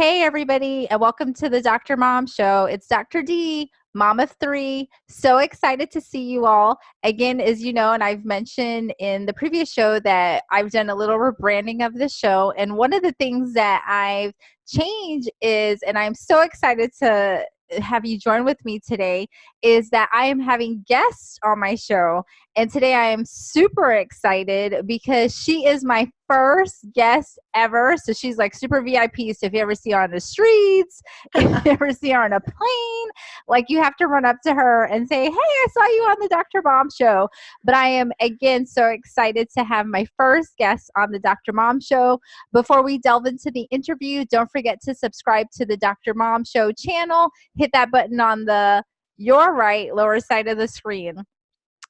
Hey, everybody, and welcome to the Dr. Mom Show. It's Dr. D, mom of three. So excited to see you all. Again, as you know, and I've mentioned in the previous show that I've done a little rebranding of the show. And one of the things that I've changed is, and I'm so excited to have you join with me today, is that I am having guests on my show. And today I am super excited because she is my first guest ever. So she's like super VIP. So if you ever see her on the streets, if you ever see her on a plane, like you have to run up to her and say, hey, I saw you on the Dr. Mom Show. But I am, again, so excited to have my first guest on the Dr. Mom Show. Before we delve into the interview, don't forget to subscribe to the Dr. Mom Show channel. Hit that button on your right lower side of the screen.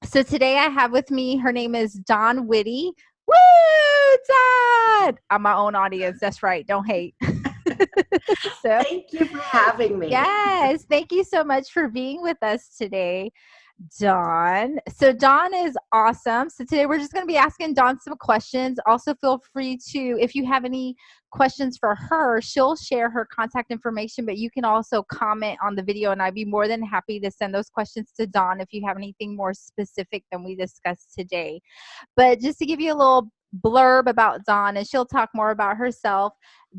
So today I have with me, her name is Dawn Witte. Woo, Dawn! I'm my own audience. That's right. Don't hate. Thank you for having me. Yes. Thank you so much for being with us today, Dawn. So Dawn is awesome. So today we're just going to be asking Dawn some questions. Also feel free to, if you have any questions for her, she'll share her contact information, but you can also comment on the video and I'd be more than happy to send those questions to Dawn if you have anything more specific than we discussed today. But just to give you a little blurb about Dawn, and she'll talk more about herself.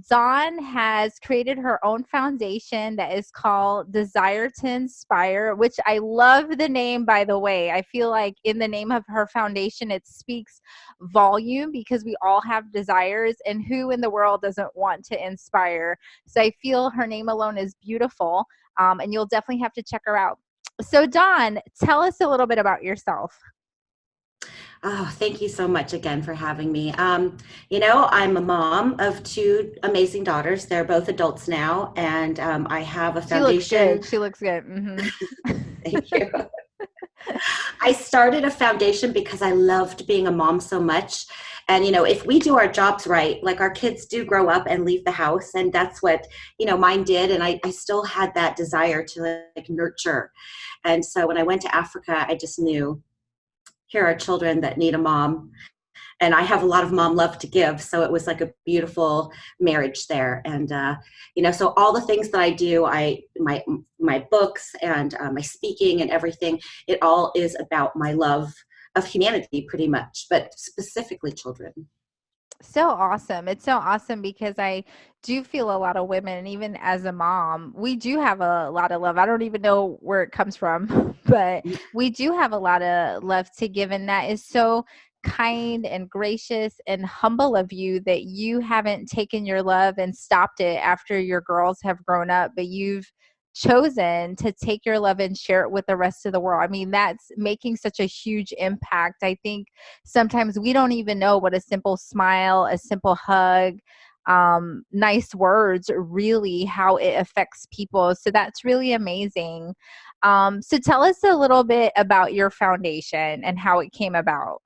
Dawn has created her own foundation that is called Desire to Inspire, which I love the name, by the way. I feel like in the name of her foundation, it speaks volume because we all have desires, and who in the world doesn't want to inspire? So I feel her name alone is beautiful, and you'll definitely have to check her out. So Dawn, tell us a little bit about yourself. Oh, thank you so much again for having me. I'm a mom of two amazing daughters. They're both adults now, and I have a foundation. She looks good. Mm-hmm. Thank you. I started a foundation because I loved being a mom so much. And, if we do our jobs right, like our kids do grow up and leave the house. And that's what, mine did. And I still had that desire to nurture. And so when I went to Africa, I just knew here are children that need a mom. And I have a lot of mom love to give. So it was like a beautiful marriage there. And, so all the things that I do, my books and my speaking and everything, it all is about my love of humanity pretty much, but specifically children. So awesome. It's so awesome because I do feel a lot of women, and even as a mom, we do have a lot of love. I don't even know where it comes from, but we do have a lot of love to give. And that is so kind and gracious and humble of you that you haven't taken your love and stopped it after your girls have grown up, but you've chosen to take your love and share it with the rest of the world. I mean, that's making such a huge impact. I think sometimes we don't even know what a simple smile, a simple hug, nice words, really how it affects people. So that's really amazing. So tell us a little bit about your foundation and how it came about.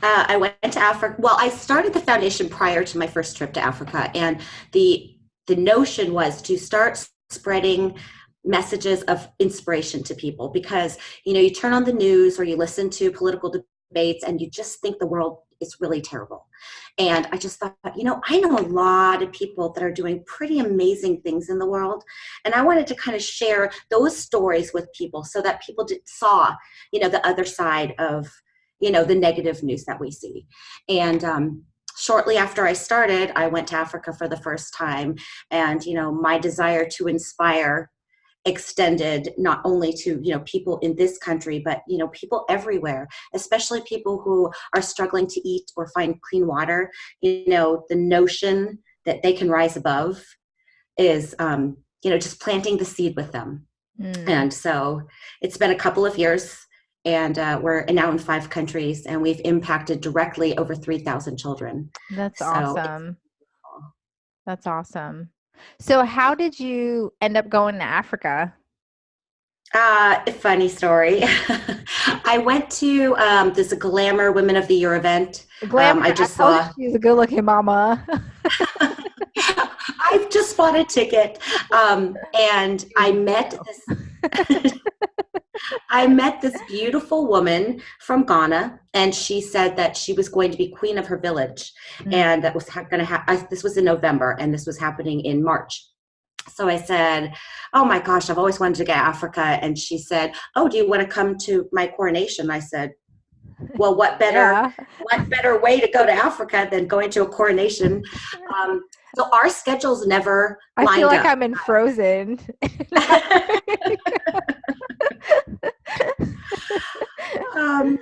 I went to Africa. Well, I started the foundation prior to my first trip to Africa. And the notion was to start spreading messages of inspiration to people because, you turn on the news or you listen to political debates and you just think the world is really terrible. And I just thought, I know a lot of people that are doing pretty amazing things in the world. And I wanted to kind of share those stories with people so that people saw, the other side of, the negative news that we see. And, shortly after I started, I went to Africa for the first time. And, my desire to inspire extended not only to, people in this country, but, people everywhere, especially people who are struggling to eat or find clean water. The notion that they can rise above is, just planting the seed with them. And so it's been a couple of years. And we're now in 5 countries, and we've impacted directly over 3,000 children. That's awesome. That's awesome. So how did you end up going to Africa? Funny story. I went to this Glamour Women of the Year event. Glamour, I just saw she's a good-looking mama. I've just bought a ticket, and I met this. I met this beautiful woman from Ghana, and she said that she was going to be queen of her village, Mm. and that was going to happen. This was in November, and this was happening in March. So I said, "Oh my gosh, I've always wanted to get to Africa." And she said, "Oh, do you want to come to my coronation?" I said, "Well, Yeah. what better way to go to Africa than going to a coronation?" Um, so our schedules never I feel lined like up. I'm in Frozen. um,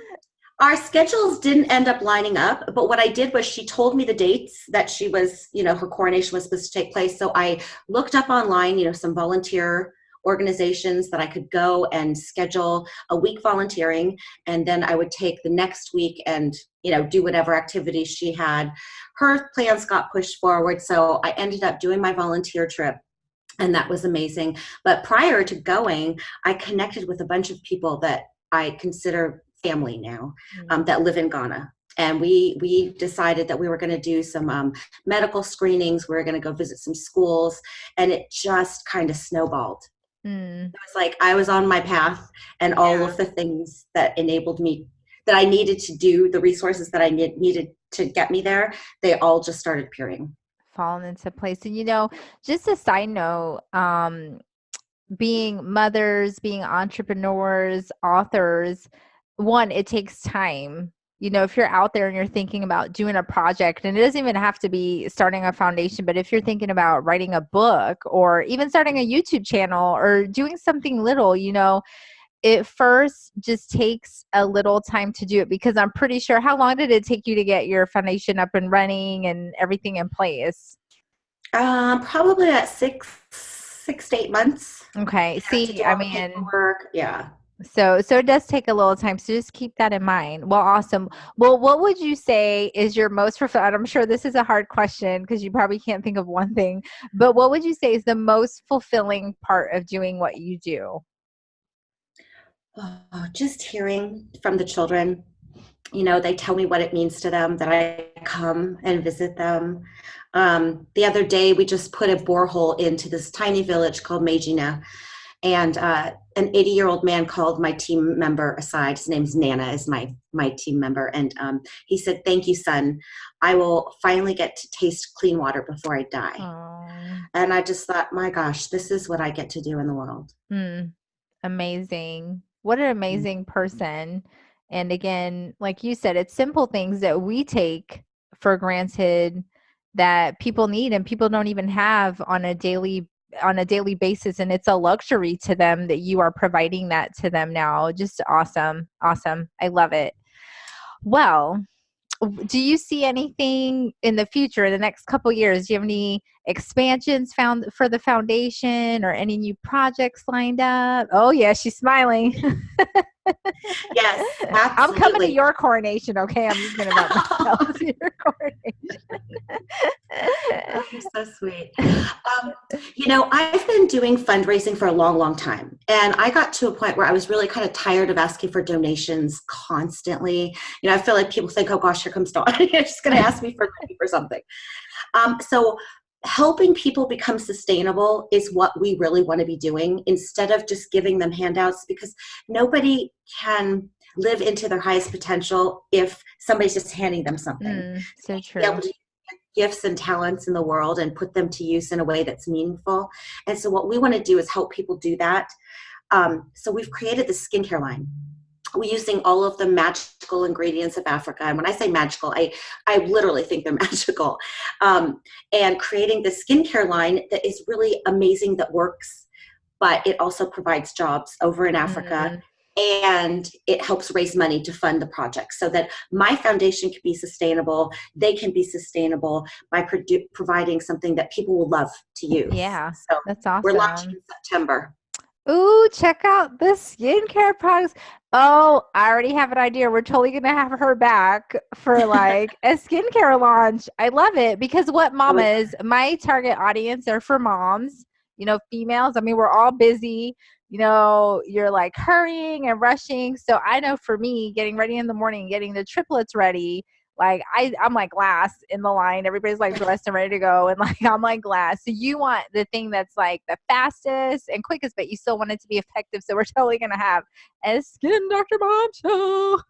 our schedules didn't end up lining up, but what I did was she told me the dates that she was, her coronation was supposed to take place. So I looked up online, some volunteer organizations that I could go and schedule a week volunteering, and then I would take the next week and do whatever activities she had. Her plans got pushed forward, so I ended up doing my volunteer trip, and that was amazing. But prior to going, I connected with a bunch of people that I consider family now, that live in Ghana. And we decided that we were going to do some medical screenings. We were going to go visit some schools, and it just kind of snowballed. Mm. It was like I was on my path, and all of the things that enabled me, that I needed to do, the resources that I needed to get me there, they all just started appearing. Fallen into place. And just a side note, being mothers, being entrepreneurs, authors, one, it takes time. If you're out there and you're thinking about doing a project, and it doesn't even have to be starting a foundation, but if you're thinking about writing a book or even starting a YouTube channel or doing something little, it first just takes a little time to do it, because I'm pretty sure, how long did it take you to get your foundation up and running and everything in place? Probably at 6 to 8 months. Okay. To See, do I all the mean, paperwork. Yeah. so it does take a little time. So just keep that in mind. Well, awesome. Well, what would you say is your most fulfilling? I'm sure this is a hard question because you probably can't think of one thing, but what would you say is the most fulfilling part of doing what you do? Oh, just hearing from the children, they tell me what it means to them that I come and visit them. The other day, we just put a borehole into this tiny village called Magina, and an 80-year-old man called my team member aside. His name's Nana, is my team member, and he said, "Thank you, son. I will finally get to taste clean water before I die." Oh, And I just thought, my gosh, this is what I get to do in the world. amazing. What an amazing person. And again, like you said, it's simple things that we take for granted that people need and people don't even have on a daily basis, and it's a luxury to them that you are providing that to them now. Just awesome. Awesome. I love it. Well, do you see anything in the future, in the next couple years? Do you have any expansions found for the foundation or any new projects lined up? Oh yeah, she's smiling. Yes, I'm coming to absolutely. your coronation, okay? I'm just gonna invite myself to your coronation. Oh, you're so sweet. Um, I've been doing fundraising for a long, long time. And I got to a point where I was really kind of tired of asking for donations constantly. I feel like people think, oh gosh, here comes Dawn. She's going to ask me for money for something. So helping people become sustainable is what we really want to be doing, instead of just giving them handouts, because nobody can live into their highest potential if somebody's just handing them something. So Be able true. to gifts and talents in the world and put them to use in a way that's meaningful. And so what we want to do is help people do that. So we've created the skincare line. We're using all of the magical ingredients of Africa. And when I say magical, I literally think they're magical. And creating the skincare line that is really amazing, that works, but it also provides jobs over in Africa, Mm, and it helps raise money to fund the project, so that my foundation can be sustainable. They can be sustainable by providing something that people will love to use. yeah, So that's we're launching awesome. in September. Ooh, check out the skincare products. Oh, I already have an idea. We're totally gonna have her back for like a skincare launch. I love it because what mamas, my target audience are for moms, females. I mean, we're all busy. You're like hurrying and rushing. So I know for me, getting ready in the morning, getting the triplets ready, Like I'm like last in the line. Everybody's like dressed and ready to go, and like I'm like last. So you want the thing that's like the fastest and quickest, but you still want it to be effective. So we're totally gonna have a Skin Doctor Mom show.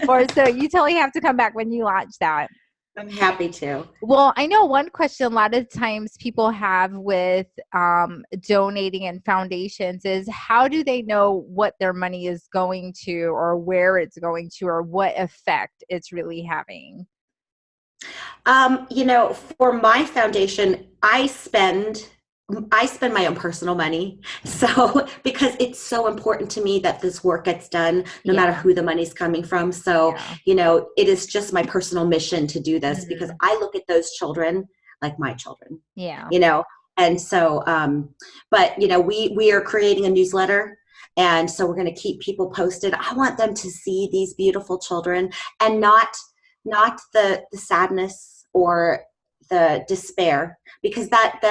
Or so you totally have to come back when you launch that. I'm happy to. Well, I know one question a lot of times people have with donating and foundations is how do they know what their money is going to or where it's going to or what effect it's really having? For my foundation, I spend my own personal money. So, because it's so important to me that this work gets done, no matter Yeah. who the money's coming from. So, Yeah. it is just my personal mission to do this because Mhm. I look at those children like my children, Yeah. you know, and so, but, we are creating a newsletter. And so we're going to keep people posted. I want them to see these beautiful children and not the sadness or the despair, because that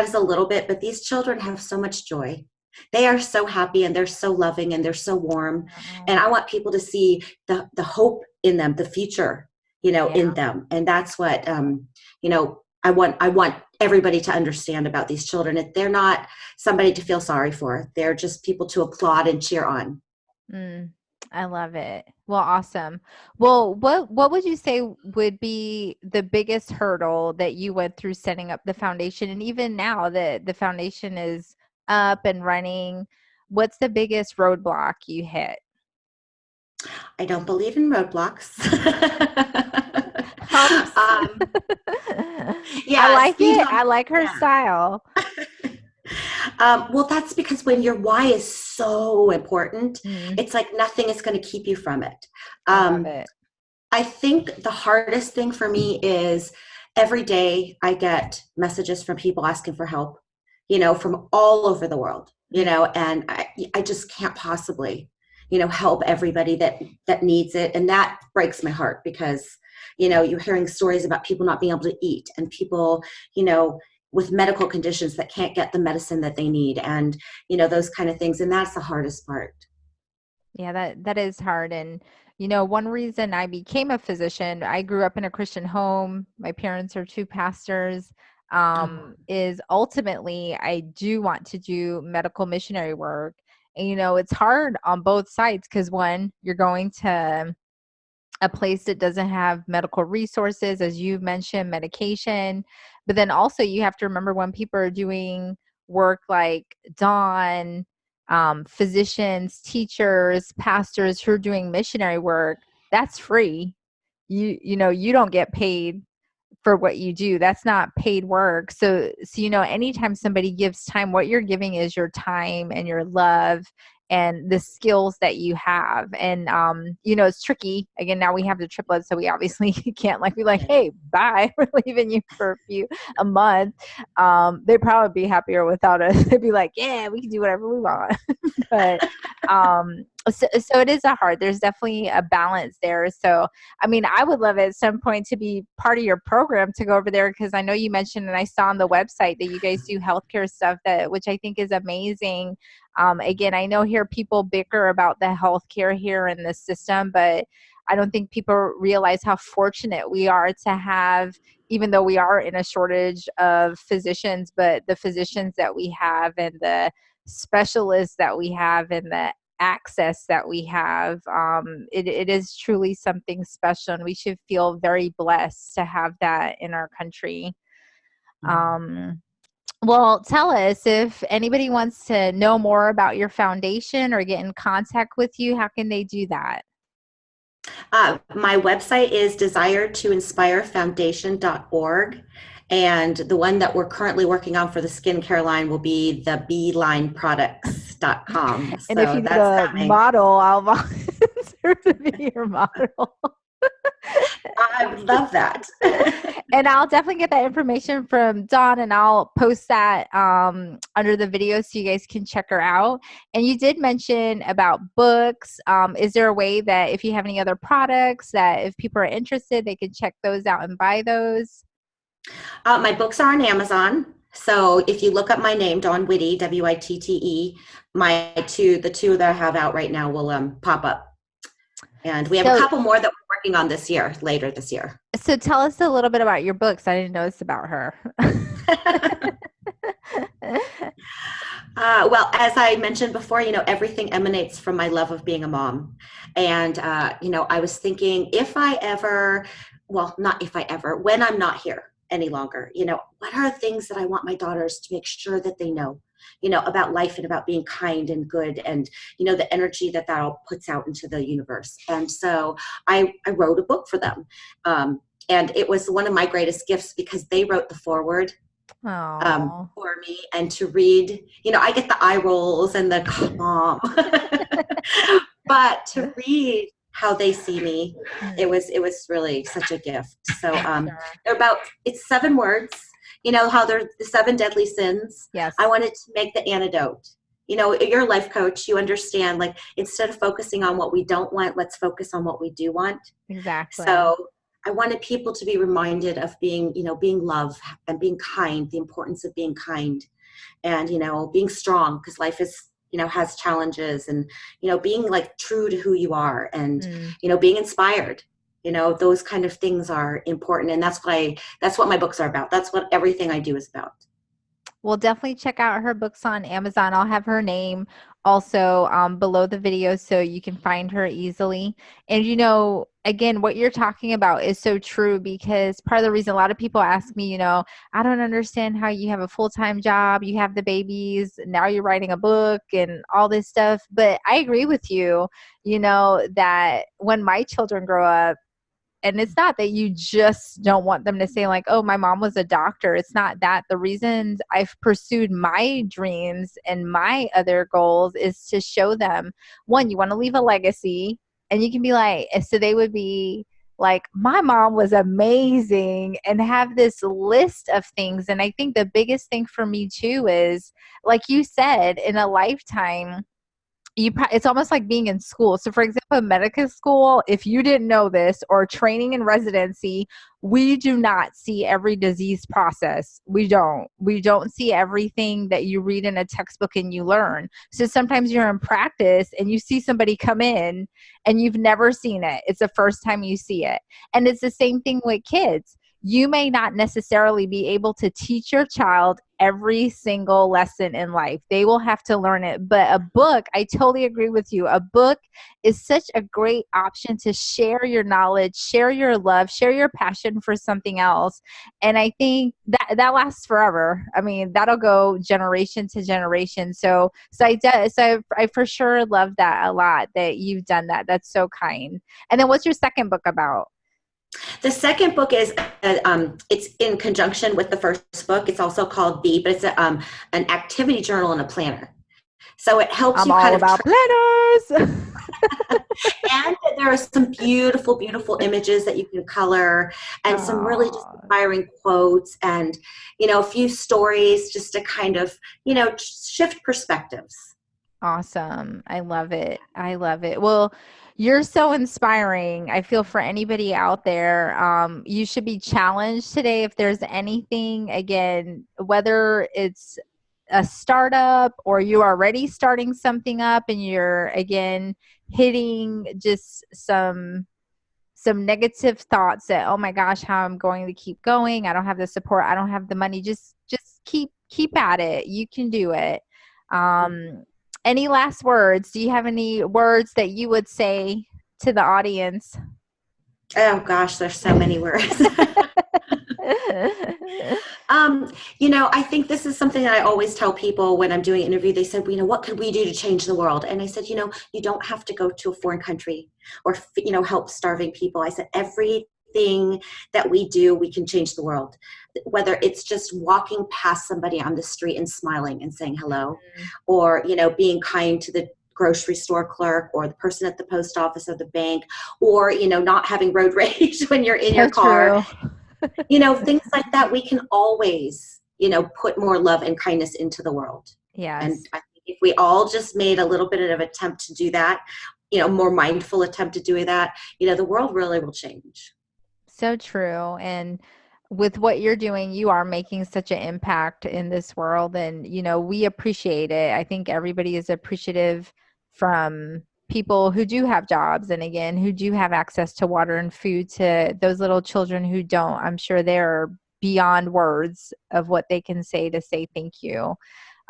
is a little bit, but these children have so much joy. They are so happy and they're so loving and they're so warm. And Oh, I want people to see the hope in them, the future, in yeah. them. And that's what, I want everybody to understand about these children. If they're not somebody to feel sorry for, they're just people to applaud and cheer on. Mm, I love it. Well, awesome. Well, what would you say would be the biggest hurdle that you went through setting up the foundation? And even now that the foundation is up and running, what's the biggest roadblock you hit? I don't believe in roadblocks. Humps. um, I yeah, like speed it. hump. I like her Yeah. style. Well, that's because when your why is so important, Mm, it's like nothing is going to keep you from it. I love Um, it. I think the hardest thing for me is every day I get messages from people asking for help, from all over the world, Mm, and I just can't possibly, help everybody that needs it. And that breaks my heart because, you're hearing stories about people not being able to eat and people, you know, with medical conditions that can't get the medicine that they need and, those kind of things. And that's the hardest part. yeah, that is hard. And one reason I became a physician, I grew up in a Christian home. My parents are two pastors. Oh, Is ultimately I do want to do medical missionary work. And it's hard on both sides because one, you're going to a place that doesn't have medical resources, as you've mentioned, medication. But then also, you have to remember when people are doing work like Dawn, physicians, teachers, pastors who are doing missionary work, that's free. You don't get paid for what you do. That's not paid work. So anytime somebody gives time, what you're giving is your time and your love and the skills that you have. And it's tricky. Again, now we have the triplets, so we obviously can't like be like, yeah. hey, bye, we're leaving you for a month. They'd probably be happier without us. They'd be like, yeah, we can do whatever we want. But so it is a hard. There's definitely a balance there. So I mean, I would love at some point to be part of your program to go over there because I know you mentioned and I saw on the website that you guys do healthcare stuff which I think is amazing. Again, I know here people bicker about the healthcare here in the system, but I don't think people realize how fortunate we are to have, even though we are in a shortage of physicians, but the physicians that we have and the specialists that we have and the access that we have, it is truly something special, and we should feel very blessed to have that in our country. um, well, tell us if anybody wants to know more about your foundation or get in contact with you, how can they do that? My website is desirettoinspirefoundation.org. And the one that we're currently working on for the skincare line will be the beelineproducts.com. And if you So need that's a coming. model, I'll volunteer to be your model. I would love that. And I'll definitely get that information from Dawn and I'll post that under the video so you guys can check her out. And you did mention about books. Is there a way that if you have any other products that if people are interested, they can check those out and buy those? My books are on Amazon. So if you look up my name, Dawn Witte, Witte, the two that I have out right now will pop up. And we have a So, couple more that we're working on this year, later this year. so tell us a little bit about your books. I didn't know this about her. Well, as I mentioned before, everything emanates from my love of being a mom. And, I was thinking if I ever, well, not if I ever, when I'm not here any longer, what are things that I want my daughters to make sure that they know, about life and about being kind and good and, the energy that all puts out into the universe. And so I wrote a book for them. And it was one of my greatest gifts because they wrote the foreword Oh. for me, and to read, I get the eye rolls and the calm, but to read how they see me, it was really such a gift. So Sure. it's 7 words, how they're the 7 deadly sins. Yes, I wanted to make the antidote. You're a life coach, you understand, like, instead of focusing on what we don't want, let's focus on what we do want. exactly. So I wanted people to be reminded of being love and being kind, the importance of being kind and, being strong, because life is, has challenges, and, being like true to who you are, and, Mm. being inspired, those kind of things are important. And that's what my books are about. That's what everything I do is about. Well, definitely check out her books on Amazon. I'll have her name also below the video so you can find her easily. And, again, what you're talking about is so true, because part of the reason a lot of people ask me, I don't understand how you have a full-time job, you have the babies, now you're writing a book and all this stuff. But I agree with you, that when my children grow up, and it's not that you just don't want them to say like, oh, my mom was a doctor. It's not that. The reasons I've pursued my dreams and my other goals is to show them, one, you want to leave a legacy, and you can be like, so they would be like, my mom was amazing, and have this list of things. And I think the biggest thing for me too is, like you said, in a lifetime, it's almost like being in school. So for example, medical school, if you didn't know this, or training in residency, we do not see every disease process. We don't see everything that you read in a textbook and you learn. So sometimes you're in practice and you see somebody come in and you've never seen it. It's the first time you see it. And it's the same thing with kids. You may not necessarily be able to teach your child every single lesson in life. They will have to learn it. But a book, I totally agree with you. A book is such a great option to share your knowledge, share your love, share your passion for something else. And I think that lasts forever. I mean, that'll go generation to generation. So I for sure love that a lot, that you've done that. That's so kind. And then what's your second book about? The second book is it's in conjunction with the first book. It's also called B, but it's an activity journal and a planner. So it helps I'm you kind all of about planners. and there are some beautiful, beautiful images that you can color, and some really just Oh, inspiring quotes, and, a few stories just to kind of, shift perspectives. awesome. I love it. I love it. Well, you're so inspiring. I feel for anybody out there, you should be challenged today if there's anything, again, whether it's a startup or you are already starting something up and you're, again, hitting just some negative thoughts that, oh my gosh, how I'm going to keep going, I don't have the support, I don't have the money, just keep at it, you can do it. um any last words? Do you have any words that you would say to the audience? Oh gosh, there's so many words. I think this is something that I always tell people when I'm doing an interview. They said, what could we do to change the world? And I said, you don't have to go to a foreign country or, help starving people. I said, everything that we do, we can change the world. Whether it's just walking past somebody on the street and smiling and saying hello, or, being kind to the grocery store clerk or the person at the post office or the bank, or, not having road rage when you're in your So car, true. things like that. We can always, put more love and kindness into the world. And Yes. I think if we all just made a little bit of an attempt to do that, more mindful attempt to doing that, the world really will change. So true. And with what you're doing, you are making such an impact in this world. And, we appreciate it. I think everybody is appreciative from people who do have jobs and again who do have access to water and food to those little children who don't. I'm sure they're beyond words of what they can say thank you.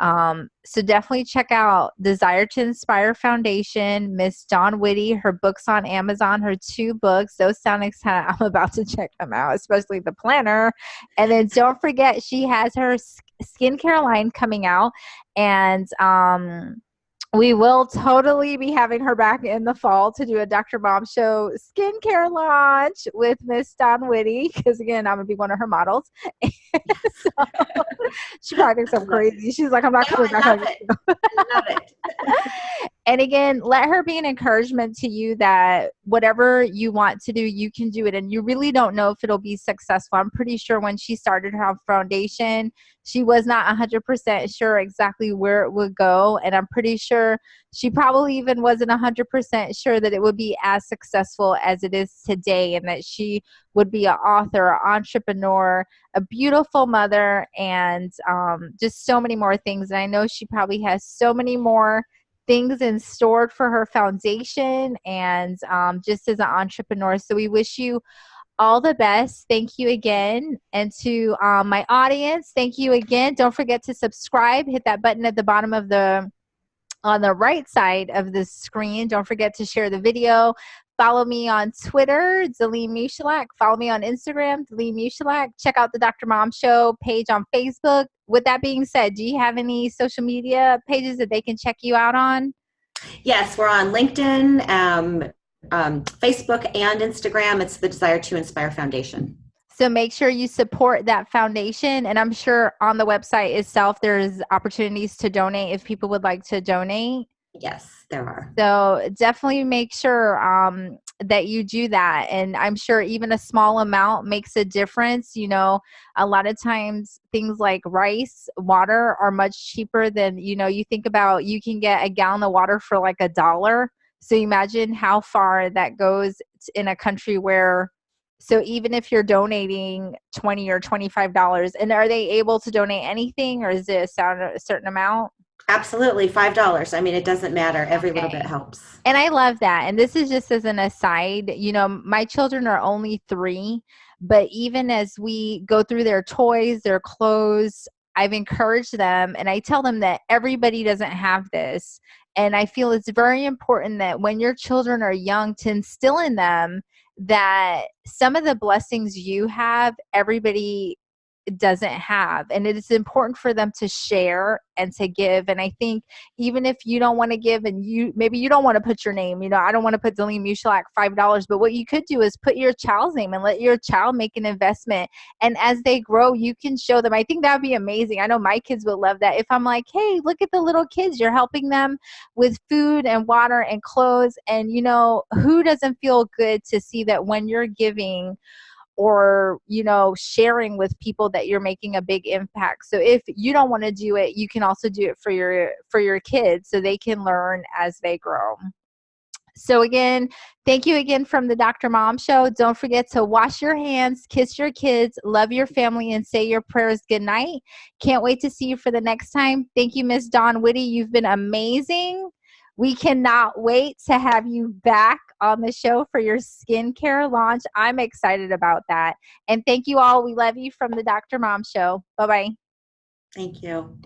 So definitely check out Desire to Inspire Foundation, Miss Dawn Witte, her books on Amazon, her 2 books. Those sound exciting. I'm about to check them out, especially the planner. And then don't forget, she has her skincare line coming out. And we will totally be having her back in the fall to do a Dr. Mom Show skincare launch with Miss Dawn Witte, because again, I'm gonna be one of her models. So, she probably thinks I'm crazy. She's like, I'm not No, coming I back love on it. I love it. And again, let her be an encouragement to you that whatever you want to do, you can do it. And you really don't know if it'll be successful. I'm pretty sure when she started her foundation, she was not 100% sure exactly where it would go. And I'm pretty sure she probably even wasn't 100% sure that it would be as successful as it is today, and that she would be an author, an entrepreneur, a beautiful mother, and just so many more things. And I know she probably has so many more things in store for her foundation and just as an entrepreneur. So we wish you all the best. Thank you again. And to my audience, thank you again. Don't forget to subscribe. Hit that button at the bottom of the on the right side of the screen. Don't forget to share the video. Follow me on Twitter, Daleen Mushalak. Follow me on Instagram, Daleen Mushalak. Check out the Dr. Mom Show page on Facebook. With that being said, do you have any social media pages that they can check you out on? Yes, we're on LinkedIn, Facebook, and Instagram. It's the Desire to Inspire Foundation. So make sure you support that foundation. And I'm sure on the website itself, there's opportunities to donate if people would like to donate. Yes, there are. So definitely make sure that you do that. And I'm sure even a small amount makes a difference. You know, a lot of times things like rice, water are much cheaper than, you think about, you can get a gallon of water for like $1. So imagine how far that goes in a country where, so even if you're donating $20 or $25, and are they able to donate anything, or is it a certain amount? Absolutely, $5. I mean, it doesn't matter. Every little bit Okay. helps. And I love that. And this is just as an aside, my children are only 3, but even as we go through their toys, their clothes, I've encouraged them and I tell them that everybody doesn't have this. And I feel it's very important that when your children are young, to instill in them that some of the blessings you have, everybody doesn't have, and it is important for them to share and to give. And I think even if you don't want to give, and maybe you don't want to put your name, I don't want to put Daleen Mushalak $5, but what you could do is put your child's name and let your child make an investment, and as they grow you can show them. I think that would be amazing. I know my kids would love that. If I'm like, hey, look at the little kids, you're helping them with food and water and clothes, and who doesn't feel good to see that when you're giving or sharing with people that you're making a big impact. So if you don't want to do it, you can also do it for your kids so they can learn as they grow. So again, thank you again from the Dr. Mom Show. Don't forget to wash your hands, kiss your kids, love your family, and say your prayers good night. Can't wait to see you for the next time. Thank you, Miss Dawn Witte. You've been amazing. We cannot wait to have you back on the show for your skincare launch. I'm excited about that. And thank you all. We love you from the Dr. Mom Show. Bye-bye. Thank you.